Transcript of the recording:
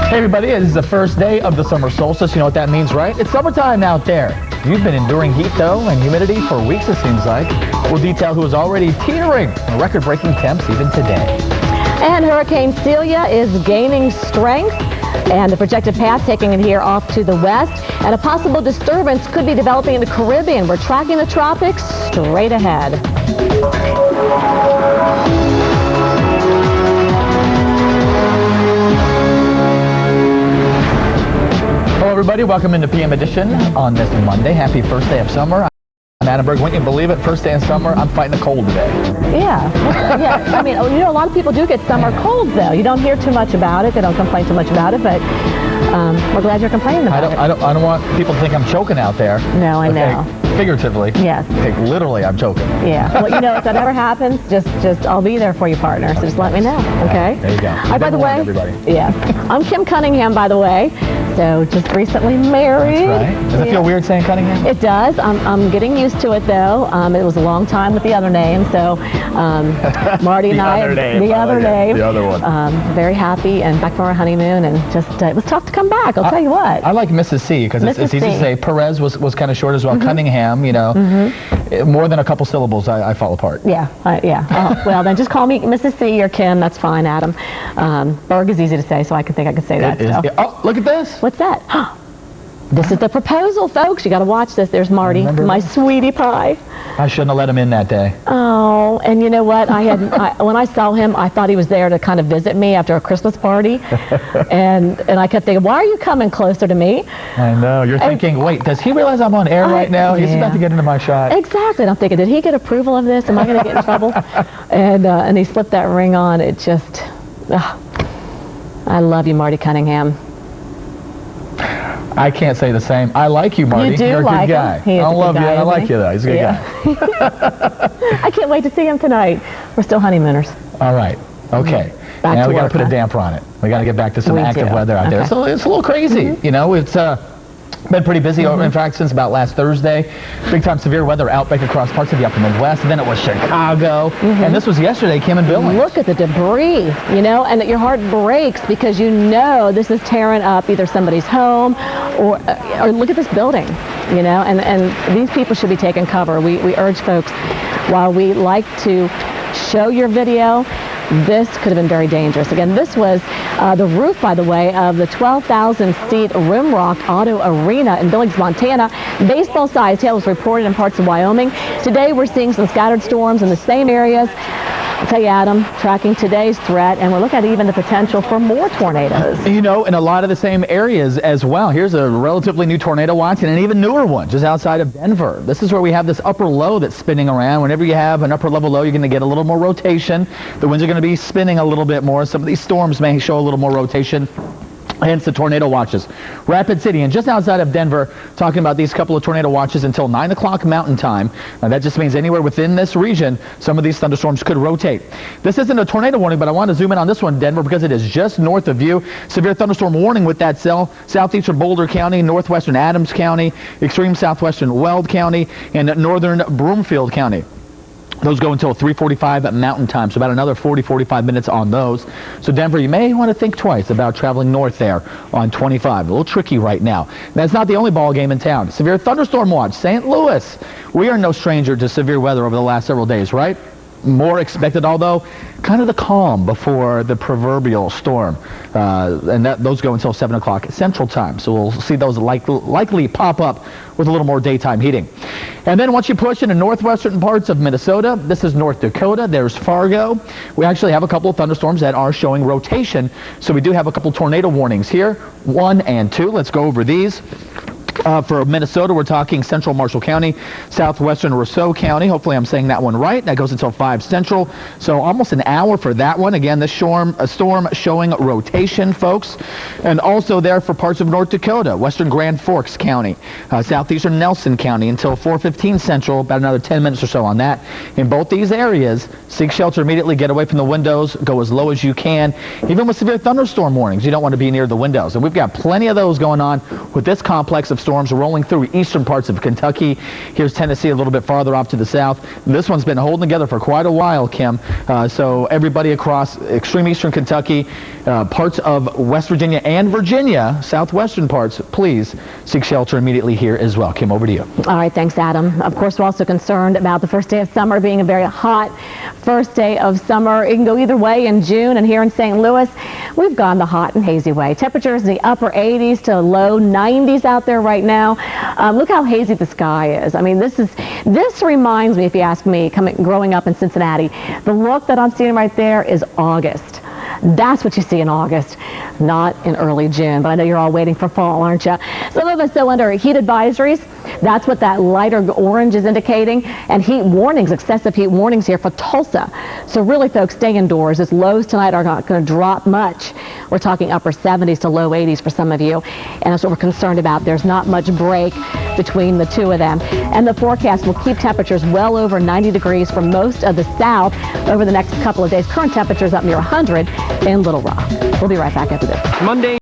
Hey everybody, it is the first day of the summer solstice. You know what that means, right? It's summertime out there. You've been enduring heat, though, and humidity for weeks, it seems like. We'll detail who is already teetering on record-breaking temps even today. And Hurricane Celia is gaining strength, and the projected path taking it here off to the west. And a possible disturbance could be developing in the Caribbean. We're tracking the tropics straight ahead. Hello everybody, welcome into PM Edition on this Monday. Happy first day of summer. I'm Adam Berg. Wouldn't you believe it? First day of summer, I'm fighting a cold today. Yeah. I mean, you know, a lot of people do get summer colds, though. You don't hear too much about it. They don't complain too much about it, but we're glad you're complaining about it. I don't want people to think I'm choking out there. No, I know. Figuratively. Yes. Okay, literally, I'm choking. Yeah. Well, you know, if that ever happens, just I'll be there for you, partner. So just let me know, okay? There you go. By the way, everybody. Yeah. I'm Kim Cunningham, by the way. So just recently married. That's right. Does it feel weird saying Cunningham? It does. I'm getting used to it, though. It was a long time with the other name, so Marty and I, the other one. Very happy and back from our honeymoon, and just it was tough to come back. I'll tell you what. I like Mrs. C because it's easy to say. Perez was kind of short as well. Cunningham, you know, more than a couple syllables, I fall apart. Yeah, yeah. Well, then just call me Mrs. C or Kim. That's fine, Adam. Berg is easy to say, so I think I could say that. So. Oh, look at this. What's that? This is the proposal, folks. You got to watch this. There's Marty, my sweetie pie. I shouldn't have let him in that day. Oh, and you know what? When I saw him, I thought he was there to kind of visit me after a Christmas party, and I kept thinking, why are you coming closer to me? I know. You're thinking, wait, does he realize I'm on air right now? He's about to get into my shot. Exactly. And I'm thinking, did he get approval of this? Am I going to get in trouble? And he slipped that ring on. It just, I love you, Marty Cunningham. I can't say the same. I like you, Marty. You do You're a like good guy. him. He is I love a good guy, you. I like you, though. He's a good guy. I can't wait to see him tonight. We're still honeymooners. All right. Okay. Now we got to put a damper on it. We got to get back to some active weather out there. So it's a little crazy. You know, it's been pretty busy, in fact, since about last Thursday. Big-time severe weather outbreak across parts of the upper Midwest. And then it was Chicago. And this was yesterday, Kim and Billings. Look at the debris, you know, and your heart breaks because you know this is tearing up either somebody's home or look at this building, you know, and these people should be taking cover. We urge folks, while we like to show your video, this could have been very dangerous. Again, this was the roof, by the way, of the 12,000-seat Rimrock Auto Arena in Billings, Montana. Baseball-sized hail was reported in parts of Wyoming. Today, we're seeing some scattered storms in the same areas. I'll tell you, Adam, tracking today's threat, and we're looking at even the potential for more tornadoes. You know, in a lot of the same areas as well. Here's a relatively new tornado watch and an even newer one just outside of Denver. This is where we have this upper low that's spinning around. Whenever you have an upper level low, you're going to get a little more rotation. The winds are going to be spinning a little bit more. Some of these storms may show a little more rotation. Hence the tornado watches. Rapid City and just outside of Denver, talking about these couple of tornado watches until 9 o'clock Mountain Time. Now that just means anywhere within this region, some of these thunderstorms could rotate. This isn't a tornado warning, but I want to zoom in on this one, Denver, because it is just north of you. Severe thunderstorm warning with that cell. Southeastern Boulder County, northwestern Adams County, extreme southwestern Weld County, and northern Broomfield County. Those go until 3:45 Mountain Time, so about another 40-45 minutes on those. So Denver, you may want to think twice about traveling north there on 25. A little tricky right now. That's not the only ball game in town. Severe thunderstorm watch, St. Louis. We are no stranger to severe weather over the last several days, right? More expected, although kind of the calm before the proverbial storm. And those go until 7 o'clock Central Time. So we'll see those likely pop up with a little more daytime heating. And then once you push into northwestern parts of Minnesota, this is North Dakota, there's Fargo. We actually have a couple of thunderstorms that are showing rotation. So we do have a couple tornado warnings here, 1 and 2. Let's go over these. For Minnesota, we're talking central Marshall County, southwestern Rousseau County. Hopefully I'm saying that one right. That goes until 5 Central. So almost an hour for that one. Again, this storm showing rotation, folks. And also there for parts of North Dakota, western Grand Forks County, southeastern Nelson County until 4:15 Central, about another 10 minutes or so on that. In both these areas, seek shelter immediately, get away from the windows, go as low as you can. Even with severe thunderstorm warnings, you don't want to be near the windows. And we've got plenty of those going on with this complex of storms storms rolling through eastern parts of Kentucky. Here's Tennessee a little bit farther off to the south. This one's been holding together for quite a while, Kim. So everybody across extreme eastern Kentucky, parts of West Virginia and Virginia, southwestern parts, please seek shelter immediately here as well. Kim, over to you. All right, thanks, Adam. Of course, we're also concerned about the first day of summer being a very hot first day of summer. It can go either way in June, and here in St. Louis, we've gone the hot and hazy way. Temperatures in the upper 80s to low 90s out there right now. Look how hazy the sky is. I mean, this reminds me, if you ask me, growing up in Cincinnati, the look that I'm seeing right there is August. That's what you see in August, not in early June. But I know you're all waiting for fall, aren't you? Some of us, though, under heat advisories. That's what that lighter orange is indicating. And heat warnings, excessive heat warnings here for Tulsa. So really, folks, stay indoors. As lows tonight are not going to drop much. We're talking upper 70s to low 80s for some of you. And that's what we're concerned about. There's not much break between the two of them. And the forecast will keep temperatures well over 90 degrees for most of the south over the next couple of days. Current temperatures up near 100 in Little Rock. We'll be right back after this. Monday.